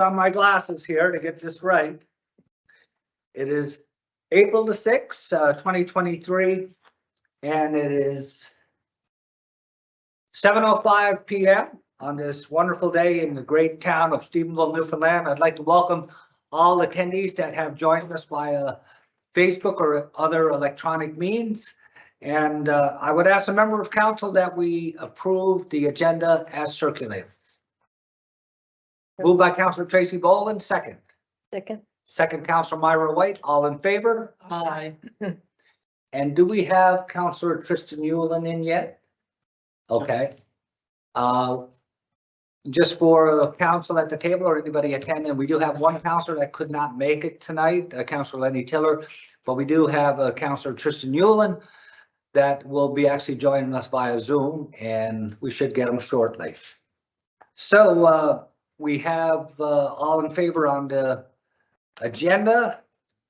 On my glasses here to get this right. It is April the 6th, 2023, and it is 7:05 p.m. on this wonderful day in the great town of Stephenville, Newfoundland. I'd like to welcome all attendees that have joined us via Facebook or other electronic means. And I would ask a member of council that we approve the agenda as circulated. Moved by Councillor Tracy Boland, second. Second, Councillor Myra White, all in favor? Aye. And do we have Councillor Tristan Yulin in yet? Okay. Just for council at the table or anybody attending, we do have one councillor that could not make it tonight, Councillor Lenny Tiller, but we do have Councillor Tristan Yulin that will be actually joining us via Zoom, and we should get him shortly. So we have all in favor on the agenda,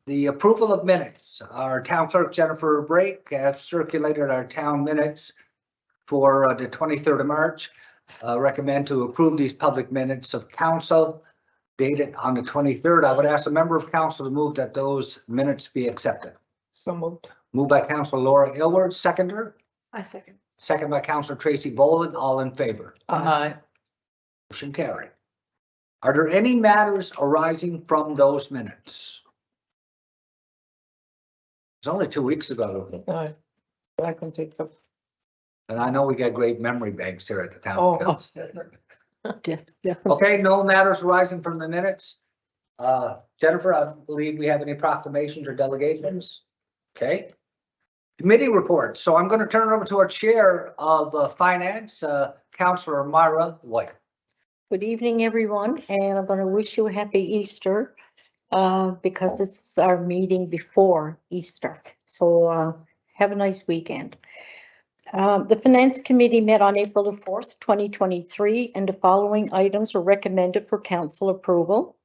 the approval of minutes. Our town clerk, Jennifer Brake, has circulated our town minutes for the 23rd of March. Recommend to approve these public minutes of council dated on the 23rd. I would ask a member of council to move that those minutes be accepted. So moved. Moved by Councillor Laura Aylward, seconder. I second. Second by Councillor Tracy Boland, all in favor. Aye. Motion carried. Are there any matters arising from those minutes? It's only 2 weeks ago, Aye. I can take up. and I know we got great memory banks here at the town. Oh. council. Yeah. Okay, no matters arising from the minutes. Jennifer, I don't believe we have any proclamations or delegations. Okay. Committee reports. So I'm going to turn it over to our chair of finance, Councillor Myra White. Good evening, everyone, and I'm going to wish you a happy Easter because it's our meeting before Easter. So have a nice weekend. The Finance Committee met on April the 4th, 2023, and the following items were recommended for council approval.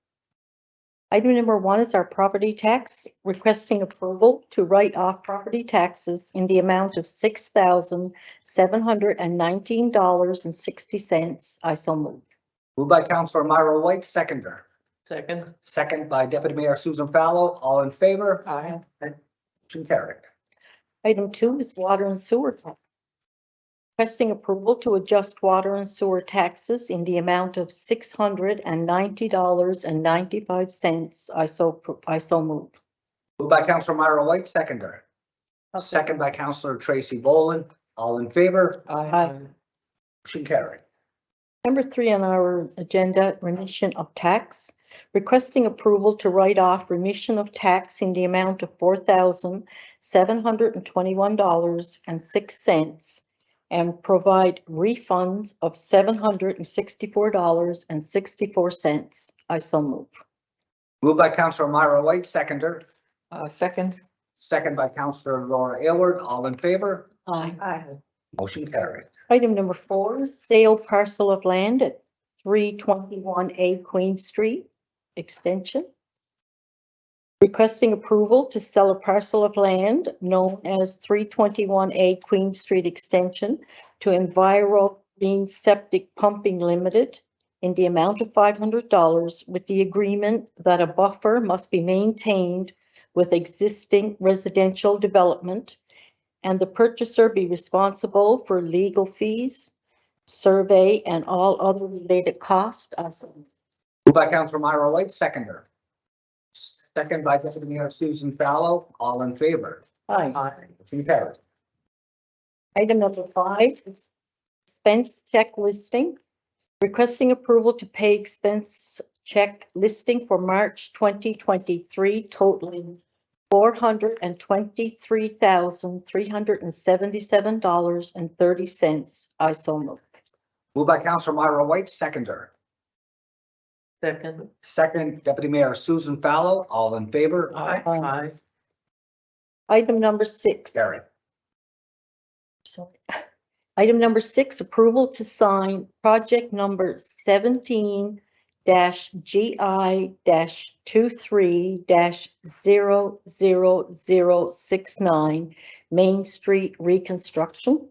Item number 1 is our property tax, requesting approval to write off property taxes in the amount of $6,719.60. I so move. Moved by Councillor Myra White, seconder. Second. Second by Deputy Mayor Susan Fallow. All in favor? Aye. Motion carried. Item 2 is water and sewer tax. Requesting approval to adjust water and sewer taxes in the amount of $690.95. I so move. Moved by Councillor Myra White, seconder. Second by Councillor Tracy Boland. All in favor? Aye. Motion carried. Number 3 on our agenda, remission of tax. Requesting approval to write off remission of tax in the amount of $4,721.06 and provide refunds of $764.64. I so move. Moved by Councillor Myra White, seconder. Second. Second by Councillor Laura Aylward. All in favor? Aye. Aye. Motion carried. Item number 4 is sale parcel of land at 321A Queen Street Extension. Requesting approval to sell a parcel of land known as 321A Queen Street Extension to Enviro Green Septic Pumping Limited in the amount of $500 with the agreement that a buffer must be maintained with existing residential development and the purchaser be responsible for legal fees, survey, and all other related costs. Moved by Councillor Myra White, seconder. Second by Deputy Mayor Susan Fallow. All in favor? Aye. Motion carried. Item number 5 is expense check listing. Requesting approval to pay expense check listing for March 2023 totaling $423,377.30. I so move. Moved by Councillor Myra White, seconder. Second. Second, Deputy Mayor Susan Fallow. All in favor? Aye. Item number 6. Carried. Sorry. Item number 6, approval to sign project number 17-GI-23-00069 Main Street reconstruction.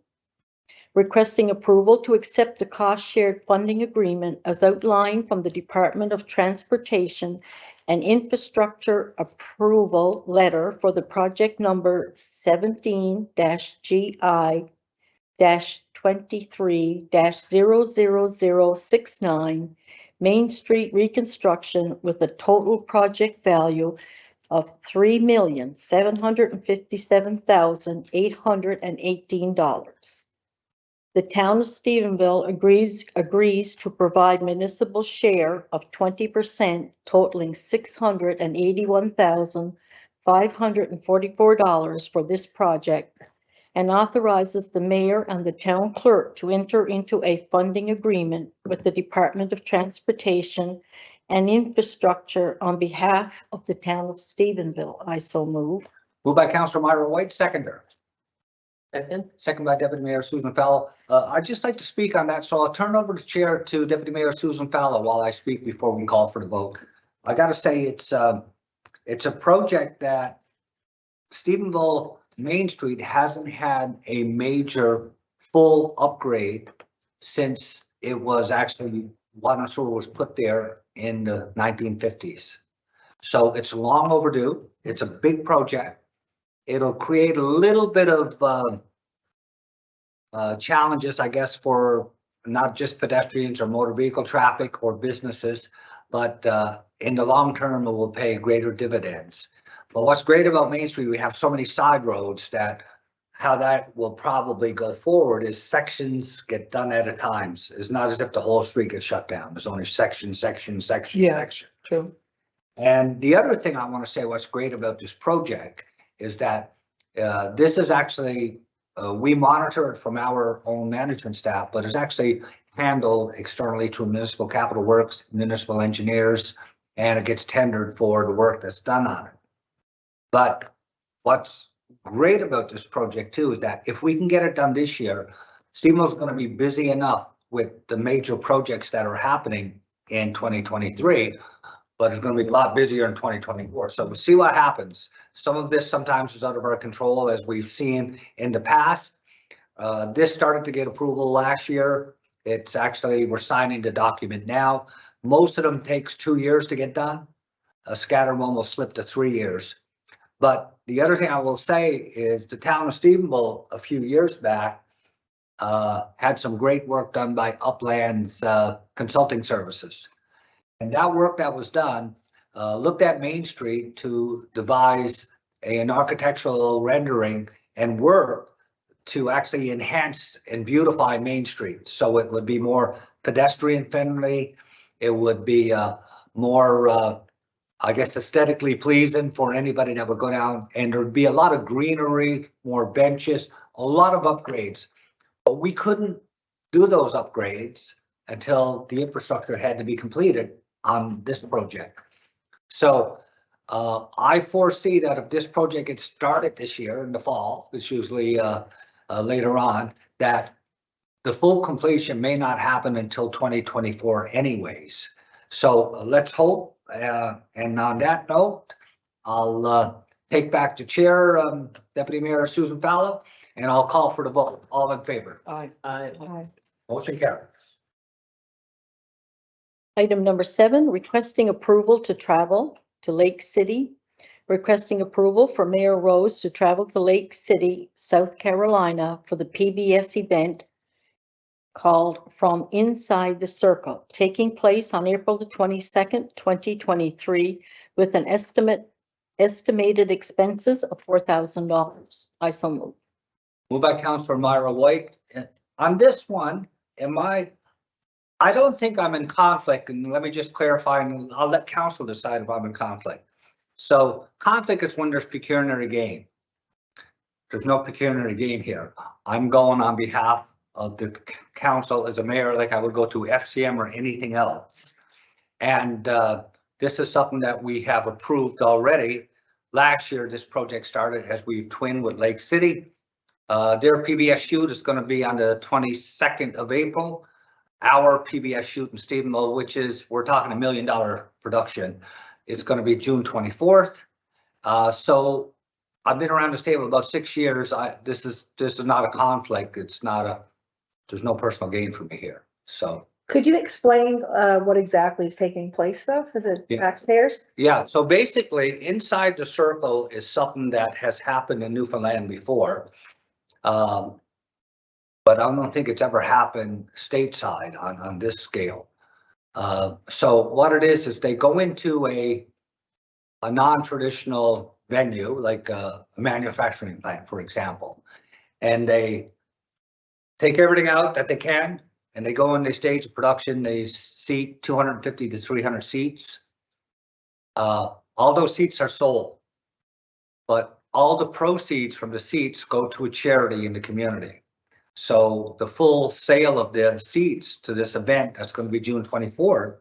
requesting approval to accept the cost-shared funding agreement as outlined from the Department of Transportation and Infrastructure Approval Letter for the project number 17-GI-23-00069 Main Street reconstruction with a total project value of $3,757,818. The town of Stephenville agrees to provide municipal share of 20%, totaling $681,544 for this project, and authorizes the mayor and the town clerk to enter into a funding agreement with the Department of Transportation and Infrastructure on behalf of the town of Stephenville. I so move. Moved by Councillor Myra White, seconder. second, Second by Deputy Mayor Susan Fallow. I'd just like to speak on that, so I'll turn over the chair to Deputy Mayor Susan Fallow while I speak before we call for the vote. I gotta say, it's a project that Stephenville Main Street hasn't had a major full upgrade since it was actually, water and sewer was put there in the 1950s. So it's long overdue. It's a big project. It'll create a little bit of challenges, I guess, for not just pedestrians or motor vehicle traffic or businesses, but in the long term, it will pay greater dividends. But what's great about Main Street, we have so many side roads that how that will probably go forward is sections get done at a time. It's not as if the whole street gets shut down. There's only section. Yeah. true. And the other thing I want to say, what's great about this project is that this is actually, we monitor it from our own management staff, but it's actually handled externally through Municipal Capital Works, municipal engineers, and it gets tendered for the work that's done on it. But what's great about this project too is that if we can get it done this year, Stephenville's going to be busy enough with the major projects that are happening in 2023, but it's going to be a lot busier in 2024. So we'll see what happens. Some of this sometimes is out of our control, as we've seen in the past. This started to get approval last year. It's actually, we're signing the document now. Most of them takes 2 years to get done. A scattered one will slip to 3 years. But the other thing I will say is the town of Stephenville a few years back had some great work done by Upland's consulting services. And that work that was done looked at Main Street to devise an architectural rendering and work to actually enhance and beautify Main Street. So it would be more pedestrian friendly. It would be more, I guess, aesthetically pleasing for anybody that would go down, and there'd be a lot of greenery, more benches, a lot of upgrades. But we couldn't do those upgrades until the infrastructure had to be completed on this project. So I foresee that if this project gets started this year in the fall, it's usually later on, that the full completion may not happen until 2024 anyways. So let's hope. And on that note, I'll take back the chair, Deputy Mayor Susan Fallow, and I'll call for the vote. All in favor? Aye. Motion carries. Item number 7, requesting approval to travel to Lake City. Requesting approval for Mayor Rose to travel to Lake City, South Carolina for the PBS event called From Inside the Circle, taking place on April the 22nd, 2023, with an estimated expenses of $4,000. I so move. Moved by Councillor Myra White. On this one, I don't think I'm in conflict, and let me just clarify, and I'll let council decide if I'm in conflict. So conflict is when there's pecuniary gain. There's no pecuniary gain here. I'm going on behalf of the council as a mayor, like I would go to FCM or anything else. And this is something that we have approved already. Last year, this project started as we've twinned with Lake City. Their PBS shoot is going to be on the 22nd of April. Our PBS shoot in Stephenville, which is, we're talking $1 million production, is going to be June 24th. So I've been around this table about 6 years. This is not a conflict. It's not there's no personal gain for me here. So, Could you explain what exactly is taking place though for the Yeah. taxpayers? yeah, so basically inside the circle is something that has happened in Newfoundland before. But I don't think it's ever happened stateside on this scale. So what it is they go into a non-traditional venue, like a manufacturing plant, for example, and they take everything out that they can, and they go and they stage production. They seat 250 to 300 seats. All those seats are sold, but all the proceeds from the seats go to a charity in the community. So the full sale of the seats to this event, that's going to be June 24th,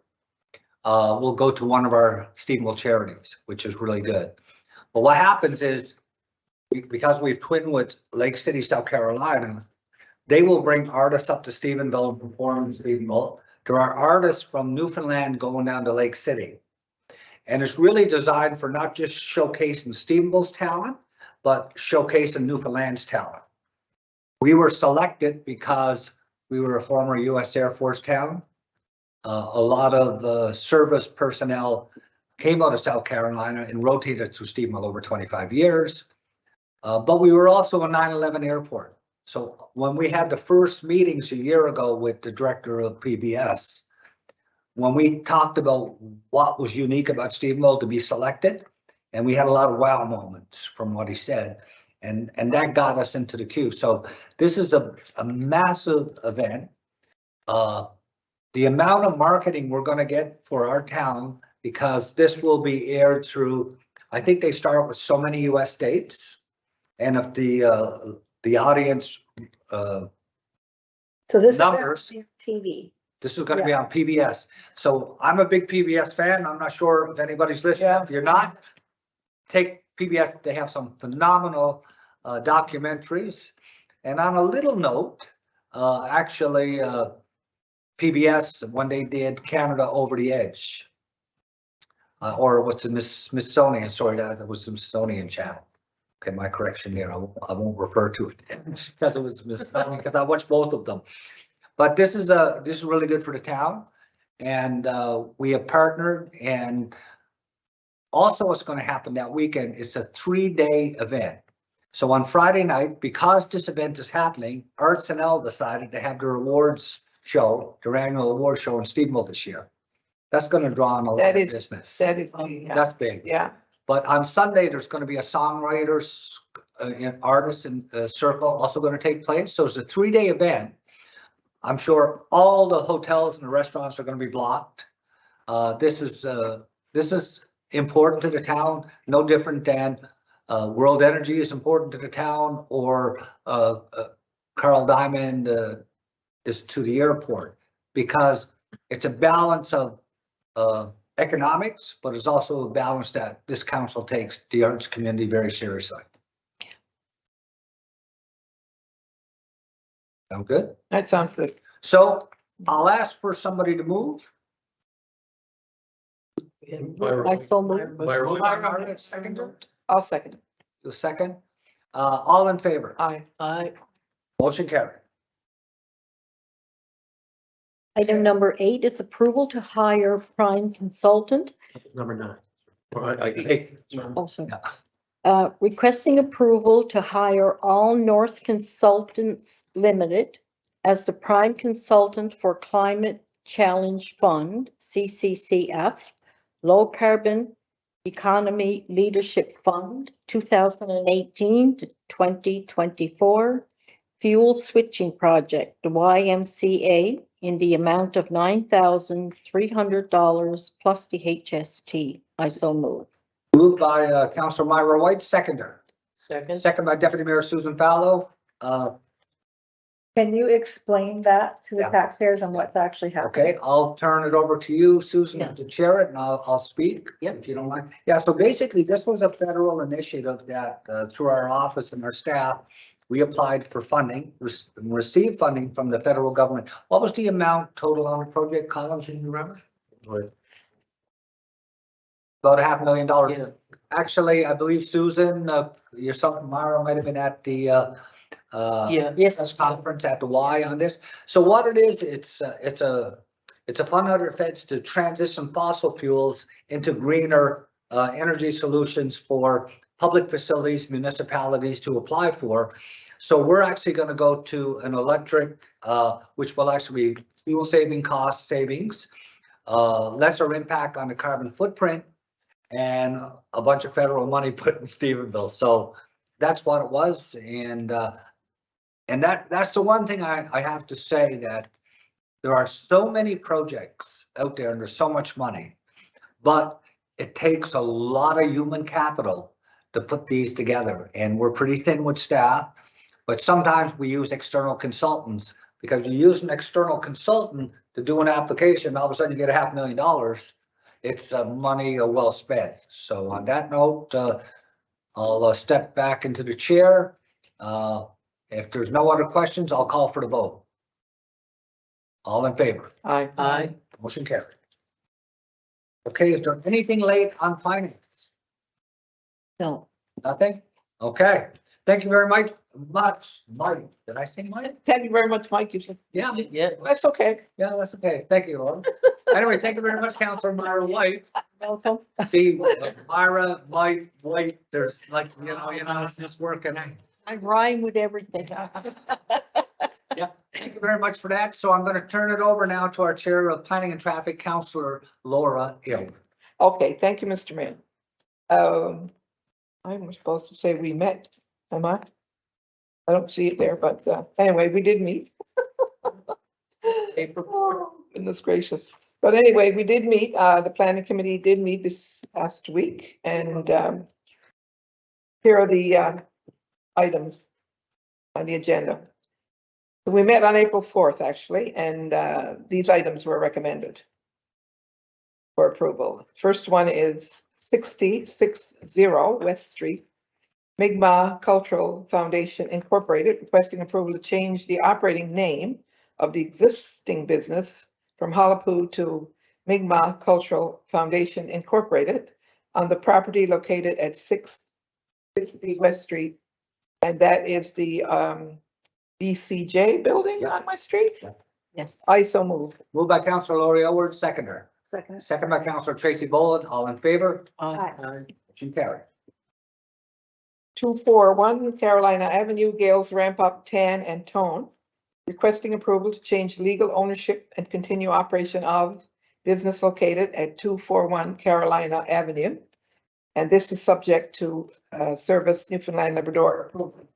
will go to one of our Stephenville charities, which is really good. But what happens is, because we've twinned with Lake City, South Carolina, they will bring artists up to Stephenville and perform in Stephenville. There are artists from Newfoundland going down to Lake City. And it's really designed for not just showcasing Stephenville's talent, but showcasing Newfoundland's talent. We were selected because we were a former U.S. Air Force town. A lot of service personnel came out of South Carolina and rotated through Stephenville over 25 years. But we were also a 9/11 airport. So when we had the first meetings a year ago with the director of PBS, when we talked about what was unique about Stephenville to be selected, and we had a lot of wow moments from what he said, and that got us into the queue. So this is a massive event. The amount of marketing we're going to get for our town, because this will be aired through, I think they start with so many US states, and if the audience So this numbers, is TV. this is going to be on PBS. So I'm a big PBS fan. I'm not sure if anybody's listening. Yeah. If you're not, take PBS. They have some phenomenal documentaries. And on a little note, actually, PBS, when they did Canada Over the Edge, or what's the Smithsonian, sorry, that was the Smithsonian channel. Okay, my correction there, I won't refer to it because it was Smithsonian, because I watched both of them. But this is really good for the town, and we have partnered. And also what's going to happen that weekend is a 3-day event. So on Friday night, because this event is happening, Arts and L decided to have their awards show, their annual award show in Stephenville this year. That's going to draw on a lot of business. That is, That's big. yeah. But on Sunday, there's going to be a songwriters, artists in circle also going to take place. So it's a 3-day event. I'm sure all the hotels and the restaurants are going to be blocked. This is important to the town, no different than World Energy is important to the town, or Carl Diamond is to the airport, because it's a balance of economics, but it's also a balance that this council takes the arts community very seriously. Sound good? That sounds good. So I'll ask for somebody to move. I so moved. Margaret, seconder? I'll second. The second. All in favor? Aye. Motion carried. Item number 8 is approval to hire prime consultant. Number 9. Hey, Oh, sorry. yeah. Requesting approval to hire All North Consultants Limited as the prime consultant for Climate Challenge Fund, CCCF, Low Carbon Economy Leadership Fund, 2018 to 2024, Fuel Switching Project, the YMCA, in the amount of $9,300 plus the HST. I so move. Moved by Councilor Myra White, seconder. Second. Second by Deputy Mayor Susan Fallow. Can you explain that to the Yeah. taxpayers and what's actually happening? Okay, I'll turn it over to you, Susan, Yeah. to chair it, and I'll speak. Yep. If you don't mind. Yeah, so basically, this was a federal initiative that through our office and our staff, we applied for funding, received funding from the federal government. What was the amount total on the project, Collins, can you remember? About $500,000. Yeah. Actually, I believe Susan, yourself and Myra might have been at the Yes. press conference at the Y on this. So what it is, it's a fund under feds to transition fossil fuels into greener energy solutions for public facilities, municipalities to apply for. So we're actually going to go to an electric, which will actually be fuel saving, cost savings, lesser impact on the carbon footprint, and a bunch of federal money put in Stephenville. So that's what it was. And that's the one thing I have to say, that there are so many projects out there and there's so much money, but it takes a lot of human capital to put these together. And we're pretty thin with staff, but sometimes we use external consultants, because you use an external consultant to do an application, all of a sudden you get $500,000. It's money well spent. So on that note, I'll step back into the chair. If there's no other questions, I'll call for the vote. All in favor? Aye. Motion carried. Okay, is there anything late on finance? No. Nothing? Okay, thank you very much, Mike. Did I say Mike? Thank you very much, Mike. You said, Yeah, yeah, that's okay. yeah, that's okay. Thank you, Lauren. Anyway, thank you very much, Councilor Myra White. Welcome. See, Myra, Mike, White, there's like, it's just working. I rhyme with everything. Yeah, thank you very much for that. So I'm going to turn it over now to our Chair of Planning and Traffic, Councilor Laura Hill. Okay, thank you, Mr. Mayor. I'm supposed to say we met, am I? I don't see it there, but anyway, we did meet. April. Oh, goodness gracious. But anyway, we did meet, the planning committee did meet this past week, and here are the items on the agenda. We met on April 4th, actually, and these items were recommended for approval. First one is 6060 West Street, Mi'kmaq Cultural Foundation Incorporated, requesting approval to change the operating name of the existing business from Halapu to Mi'kmaq Cultural Foundation Incorporated on the property located at 650 West Street. And that is the BCJ building on my street. Yes. I so move. Moved by Councilor Laurie Elwood, seconder. Second. Second by Councilor Tracy Boland. All in favor? Aye. Motion carried. 241 Carolina Avenue, Gales Ramp Up Tan and Tone, requesting approval to change legal ownership and continue operation of business located at 241 Carolina Avenue. And this is subject to Service Newfoundland Labrador approval.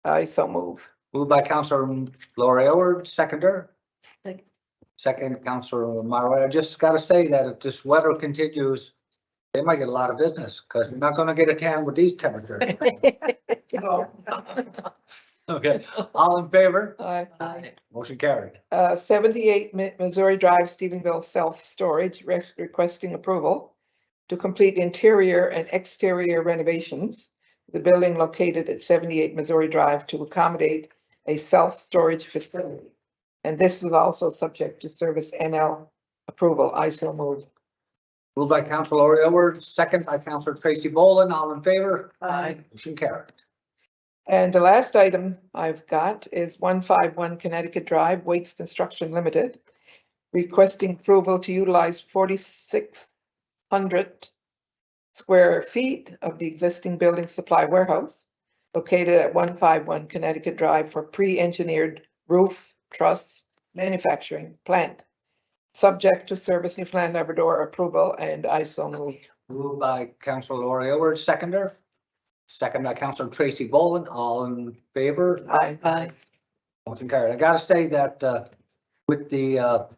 I so move. Moved by Councilor Laurie Elwood, seconder. Second. Second, Councilor Myra. I just got to say that if this weather continues, they might get a lot of business, because you're not going to get a tan with these temperatures. Okay, all in favor? Aye. Motion carried. 78 Missouri Drive, Stephenville Self-Storage, requesting approval to complete interior and exterior renovations. The building located at 78 Missouri Drive to accommodate a self-storage facility. And this is also subject to Service NL approval. I so move. Moved by Councilor Laurie Elwood, second by Councilor Tracy Boland. All in favor? Aye. Motion carried. And the last item I've got is 151 Connecticut Drive, Waits Construction Limited, requesting approval to utilize 4,600 square feet of the existing building supply warehouse located at 151 Connecticut Drive for pre-engineered roof truss manufacturing plant, subject to Service Newfoundland Labrador approval, and I so move. Moved by Councilor Laurie Elwood, seconder. Second by Councilor Tracy Boland. All in favor? Aye. Motion carried. I got to say that with the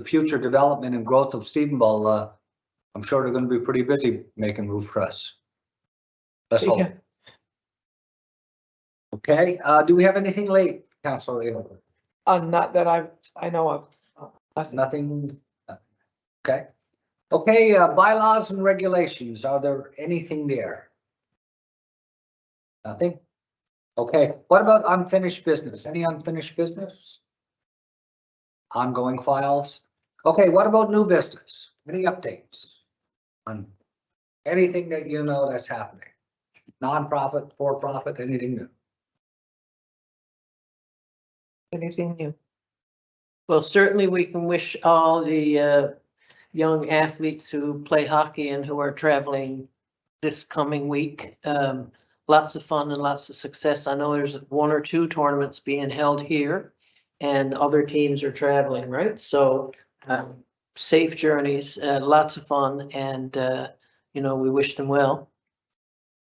future development and growth of Stephenville, I'm sure they're going to be pretty busy making roof truss. Let's hope. Yeah. Okay, do we have anything late, Councilor Elwood? Not that I know of. Nothing? Okay. Okay, bylaws and regulations, are there anything there? Nothing? Okay, what about unfinished business? Any unfinished business? Ongoing files? Okay, what about new business? Any updates on anything that you know that's happening? nonprofit, for-profit, anything new. Anything new? Well, certainly we can wish all the young athletes who play hockey and who are traveling this coming week, lots of fun and lots of success. I know there's 1 or 2 tournaments being held here and other teams are traveling, right? So safe journeys, lots of fun, and you know, we wish them well.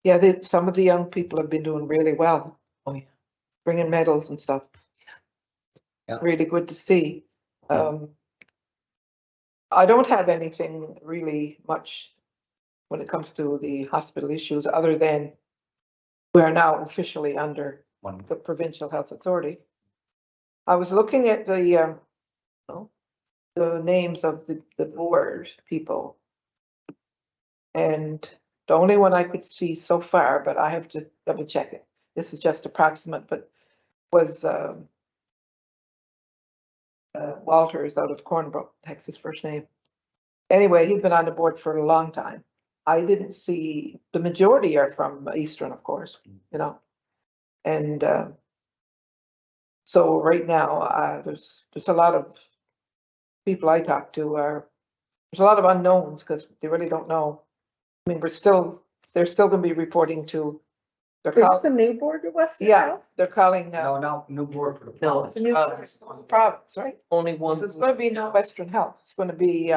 Yeah, some of the young people have been doing really well. Oh, yeah. Bringing medals and stuff. Yeah. Really good to see. I don't have anything really much when it comes to the hospital issues, other than we are now officially under One, the Provincial Health Authority. I was looking at the names of the board people. And the only one I could see so far, but I have to double check it. This is just approximate, but was Walters out of Cornbrook, that's his first name. Anyway, he's been on the board for a long time. I didn't see, the majority are from Eastern, of course, you know. And so right now, there's a lot of people I talk to there's a lot of unknowns because they really don't know. I mean, they're still going to be reporting to. Is this a new board to Western Yeah, Health? they're calling, no, new board for the No, province. it's a new province, right? Only So one. it's going to be no Western Health. It's going to be,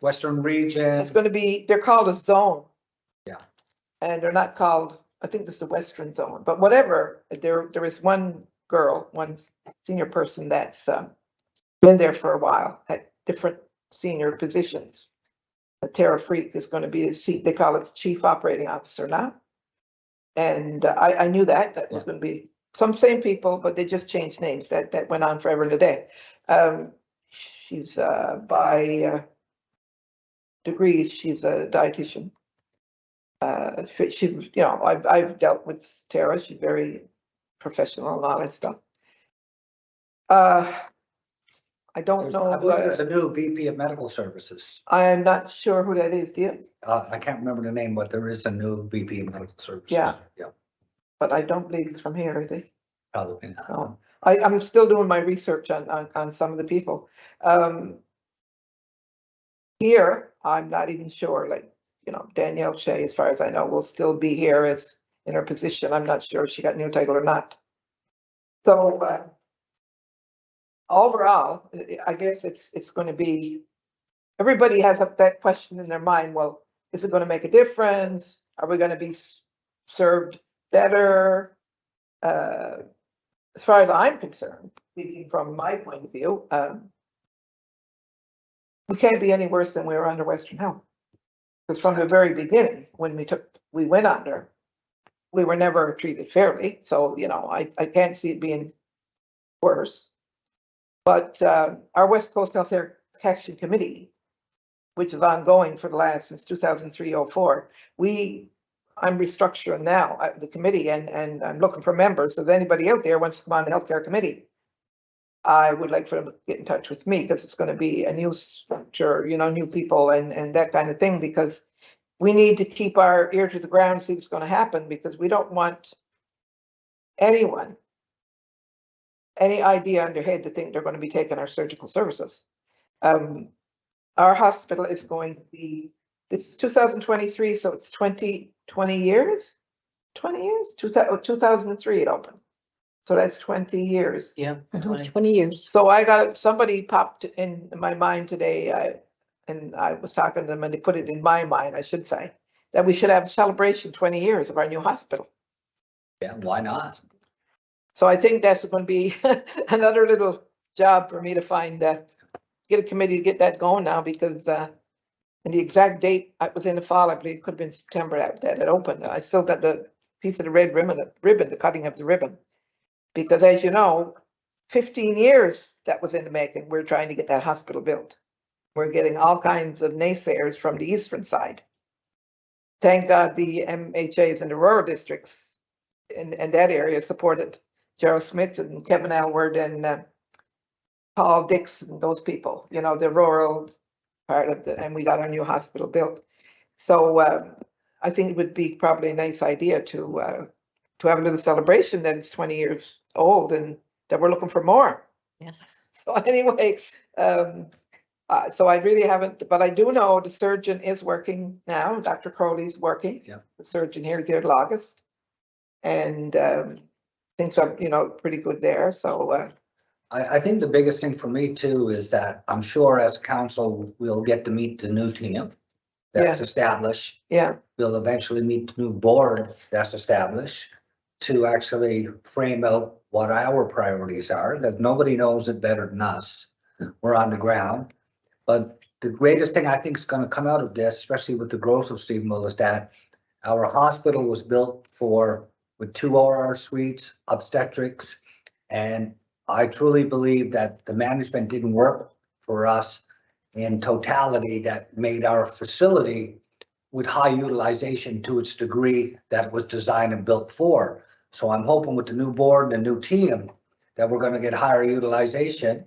Western region. it's going to be, they're called a zone. Yeah. And they're not called, I think this is the Western zone, but whatever, there is one girl, one senior person that's been there for a while at different senior positions. Tara Freak is going to be they call it Chief Operating Officer now. And I knew that was going to be some same people, but they just changed names. That went on forever and a day. She's by degrees, she's a dietitian. She, you know, I've dealt with Tara. She's very professional and all that stuff. I don't I know. believe there's a new VP of Medical Services. I'm not sure who that is, do you? I can't remember the name, but there is a new VP of Medical Services. Yeah. Yeah, But I don't believe it's from here, is he? probably not. No. I'm still doing my research on some of the people. Here, I'm not even sure, like, you know, Danielle Shea, as far as I know, will still be here as in her position. I'm not sure if she got a new title or not. So overall, I guess it's going to be, everybody has that question in their mind. Well, is it going to make a difference? Are we going to be served better? As far as I'm concerned, speaking from my point of view, we can't be any worse than we were under Western Health. Because from the very beginning, when we went under, we were never treated fairly. So, you know, I can't see it being worse. But our West Coast Health Action Committee, which is ongoing for the last, since 2003-04, I'm restructuring now the committee, and I'm looking for members. So if anybody out there wants to come on the healthcare committee, I would like for them to get in touch with me, because it's going to be a new structure, you know, new people and that kind of thing, because we need to keep our ear to the ground, see what's going to happen, because we don't want anyone, any idea on their head to think they're going to be taking our surgical services. Our hospital is going to be, this is 2023, so it's 20 years? 20 years? 2003 it opened. So that's 20 years. Yeah. 20 years. So somebody popped in my mind today, and I was talking to them, and they put it in my mind, I should say, that we should have a celebration 20 years of our new hospital. Yeah, why not? So I think that's going to be another little job for me to find, get a committee to get that going now, because and the exact date, it was in the fall, I believe it could have been September that it opened. I still got the piece of the red ribbon, the cutting of the ribbon. Because as you know, 15 years that was in the making, we're trying to get that hospital built. We're getting all kinds of naysayers from the eastern side. Thank God the MHAs in the rural districts in that area supported Gerald Smith and Kevin Alward and Paul Dix and those people, you know, the rural part of and we got our new hospital built. So I think it would be probably a nice idea to have a little celebration that it's 20 years old and that we're looking for more. Yes. So anyway, so I really haven't, but I do know the surgeon is working now. Dr. Crowley's working. Yeah. The surgeon here is here till August. And things are, pretty good there. So I think the biggest thing for me too is that I'm sure as council, we'll get to meet the new team that's established. yeah, We'll eventually meet the new board that's established to actually frame out what our priorities are, that nobody knows it better than us. We're on the ground. But the greatest thing I think is going to come out of this, especially with the growth of Stephenville, is that our hospital was built with 2 OR suites, obstetrics, and I truly believe that the management didn't work for us in totality that made our facility with high utilization to its degree that it was designed and built for. So I'm hoping with the new board and the new team that we're going to get higher utilization,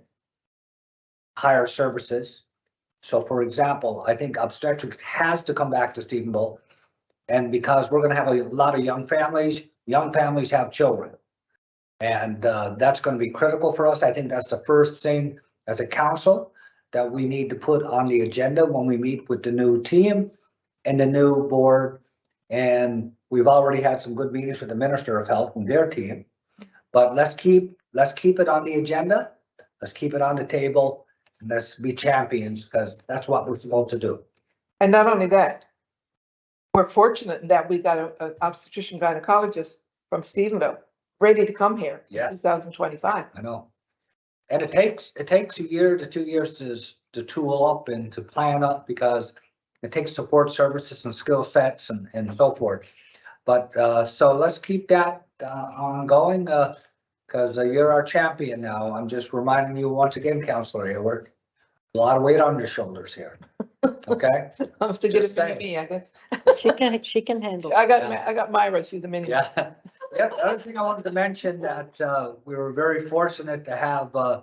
higher services. So for example, I think obstetrics has to come back to Stephenville. And because we're going to have a lot of young families have children. And that's going to be critical for us. I think that's the first thing as a council that we need to put on the agenda when we meet with the new team and the new board. And we've already had some good meetings with the Minister of Health and their team. But let's keep it on the agenda. Let's keep it on the table. And let's be champions, because that's what we're supposed to do. and not only that, we're fortunate that we got an obstetrician gynecologist from Stephenville ready to come here in Yes. 2025. I know. And it takes a year to 2 years to tool up and to plan up, because it takes support services and skill sets and so forth. But so let's keep that ongoing, because you're our champion now. I'm just reminding you once again, Councillor Hayward, a lot of weight on your shoulders here. Okay? I'll have to get it Just from saying. me, I guess. She can handle. I got Myra, she's a mini. Yeah. Yeah, the other thing I wanted to mention that we were very fortunate to have a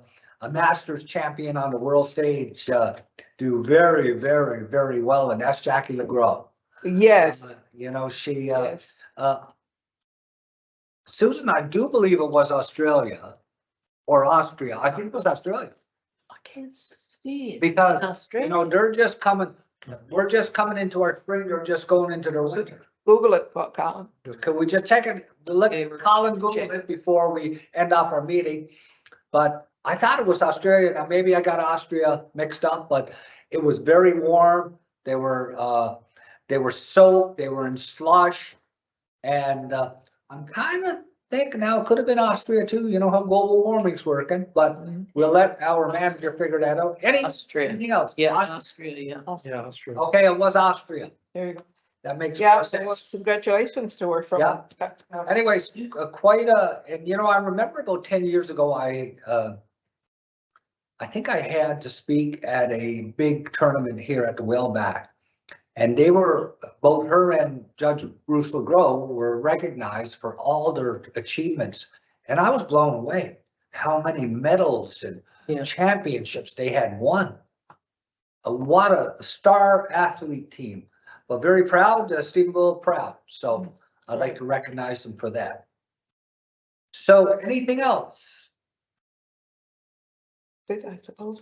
Masters champion on the world stage do very, very, very well, and that's Jackie LeGros. Yes, She, yes. Susan, I do believe it was Australia or Austria. I think it was Australia, I can't see it. because, Australia. they're just coming, we're just coming into our spring, they're just going into their winter. Google it, Colin. Could we just check it, look, Okay, we're Colin Googled check. it before we end off our meeting. But I thought it was Australia. Now, maybe I got Austria mixed up, but it was very warm. They were soaked, they were in slush. And I'm kind of thinking now it could have been Austria too, you know how global warming's working, but we'll let our manager figure that out. Australia. Anything else? Yeah, Austria? Australia. Australia. Okay, it was Austria. There you go. That makes Yeah, more so well, sense. congratulations to her from. Yeah. Anyways, and I remember about 10 years ago, I think I had to speak at a big tournament here at the Whaleback. And both her and Judge Bruce LeGros were recognized for all their achievements. And I was blown away how many medals and Yeah. championships they had won. What a star athlete team. But very proud, Stephenville proud. So I'd like to recognize them for that. So anything else? I suppose.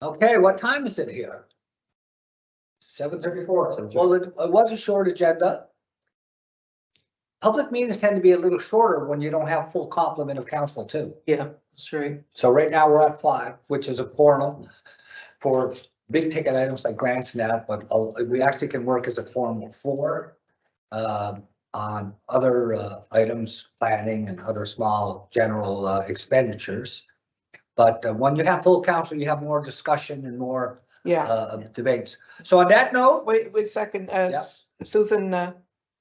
Okay, what time is it here? 7:34. Well, it was a short agenda. Public meetings tend to be a little shorter when you don't have full complement of council too. Yeah, that's right. So right now we're at 5, which is a quorum for big ticket items like grants and that, but we actually can work as a quorum of 4 on other items, planning and other small general expenditures. But when you have full council, you have more discussion and more debates. So on that note, Wait a second, Yeah. Susan,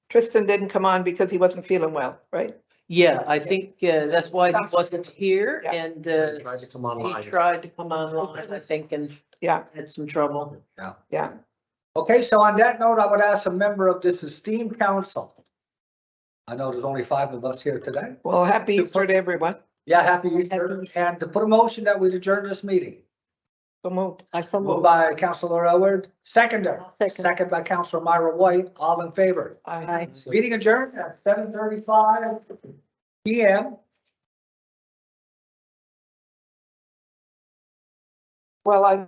Tristan didn't come on because he wasn't feeling well, right? Yeah, I think that's why he wasn't here, Yeah. and Tried to come he online. tried to come online, I think, and Yeah, had some trouble. yeah. okay, so on that note, I would ask a member of this esteemed council. I know there's only 5 of us here today. Well, happy Easter to everyone. Yeah, happy Easter, and to put a motion that we adjourn this meeting. So moved. I so Moved moved. by Councilor Elward, seconder. Second. Second by Councilor Myra White, all in favor. Aye. Meeting adjourned at 7:35 PM. Well, I